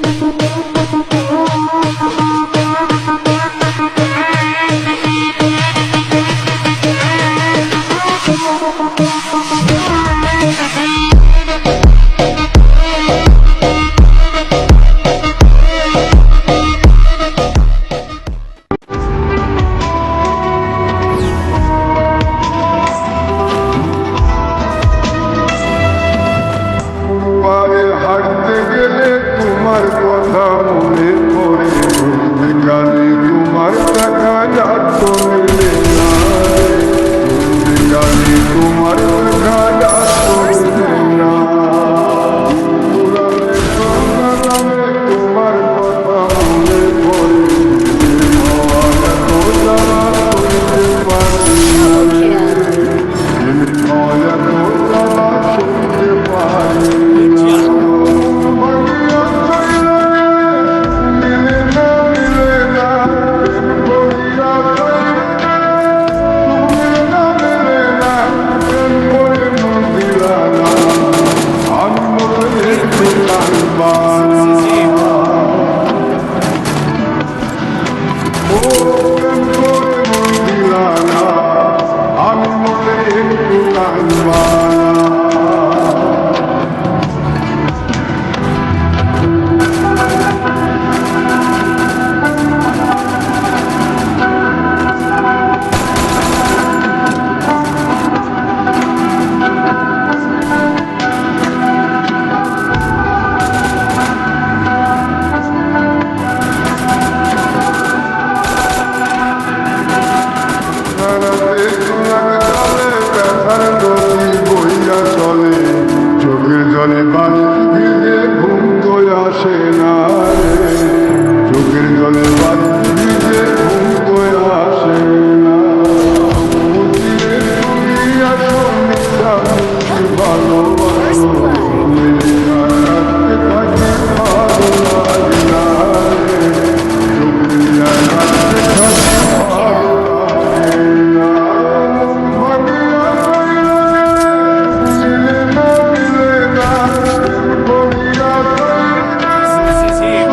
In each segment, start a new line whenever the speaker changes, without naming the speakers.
Sí, sí, sí.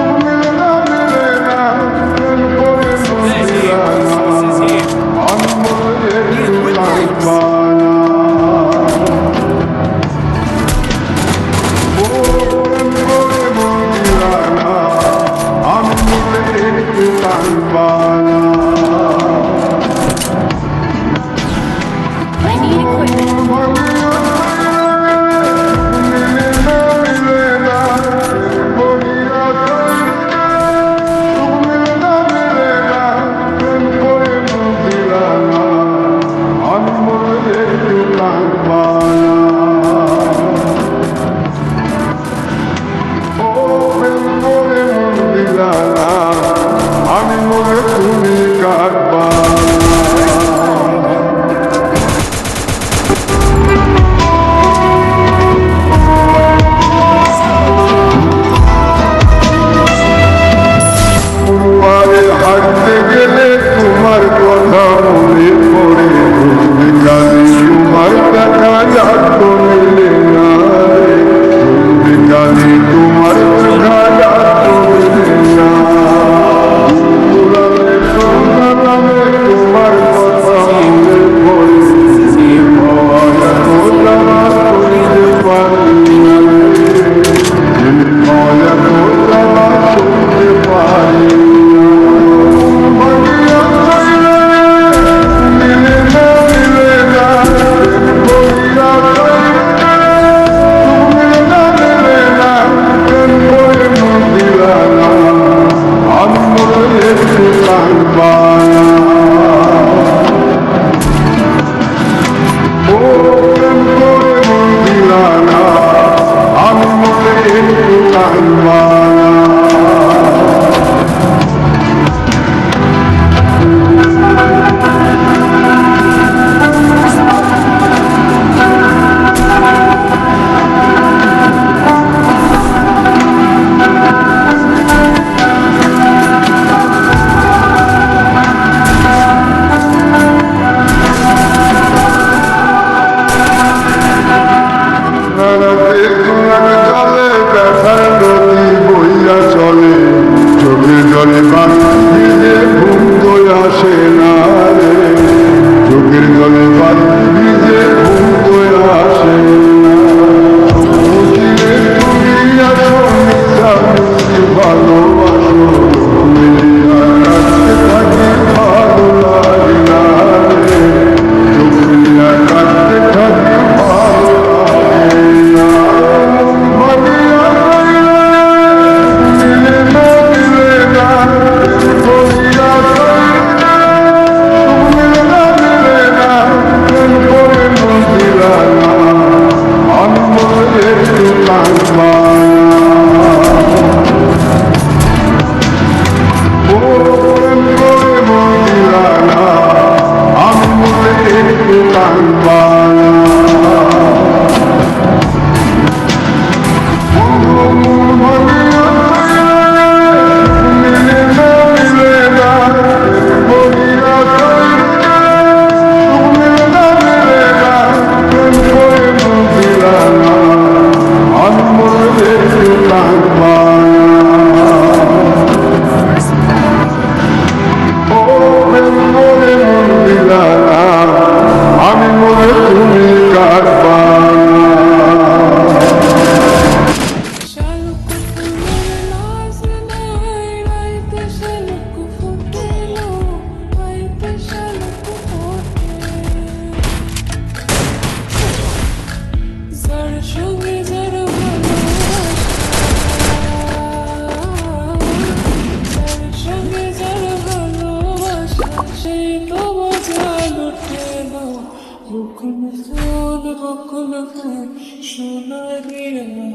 বকুল ফুল সোনালি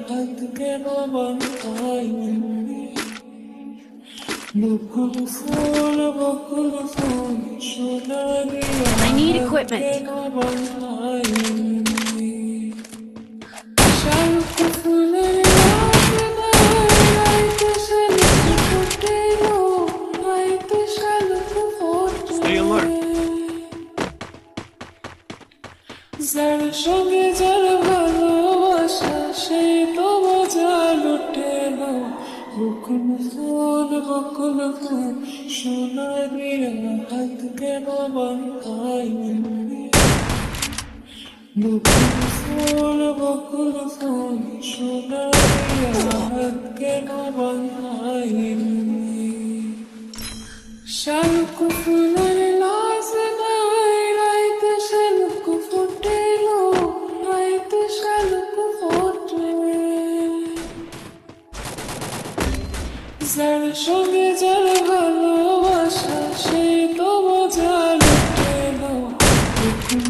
হাত কেন বাঁধাই বকুল ফুল সোনালি
I need
হাত
equipment.
কেন বাঁধাই শালুক ফুলের
Stay alert.
যার সঙ্গে যার ভালোবাসা সেই তো মজা লুটে নাও বকুল ফুল সোনালি হাত কেন বাঁধাই বকুল ফুল সোনালি হাত কেন বাঁধাই শালুক ফুলের লাজ নাই রাইতে শালুক ফোটে লো রাইতে শালুক ফোটে যার সঙ্গে যার ভালোবাসা সেই তো মজা লুটে নাও বকুল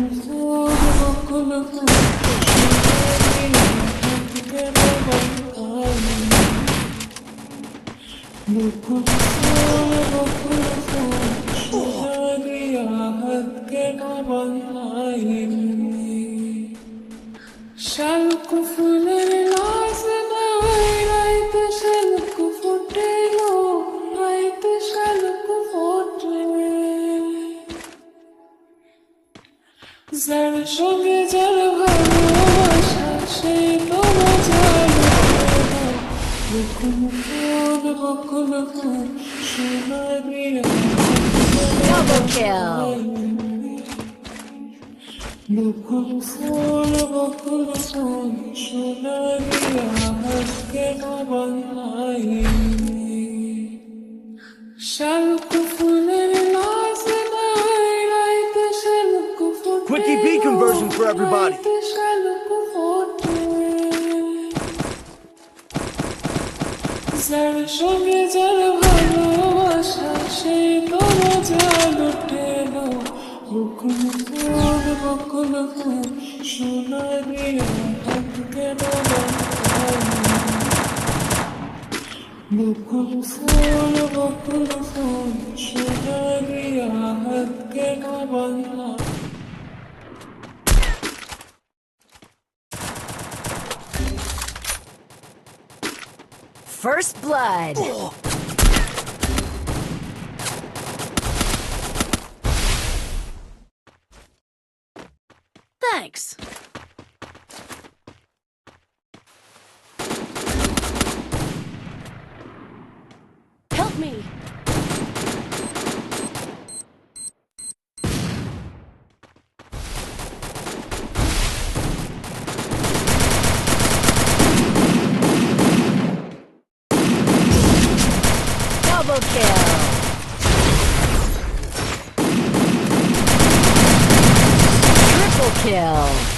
ফুল সোনালি হাত কেন বাঁধাই বকুল ফুল সোনালি হাত কেন বাঁধাই শালুক ফুলের লাজ নাই রাইতে শালুক ফোটে লো রাইতে শালুক ফোটে যার সঙ্গে যার ভালোবাসা সেই তো মজা লুটে নাও বকুল ফুল সোনালি
Double kill.
বকুল ফুল সোনালি হাত কেন বাঁধাই শালুক ফুলের লাজ নাই রাইতে শালুক ফোটে
Quickie B conversion for everybody.
রাইতে শালুক ফোটে যার সঙ্গে যার ভালোবাসা সেই তো মজা লুটে নাও বকুল ফুল সোনালি হাত কেন বাঁধাই বকুল ফুল সোনালি হাত কেন বাঁধাই
First blood. Thanks. Help me. Double kill. Triple kill.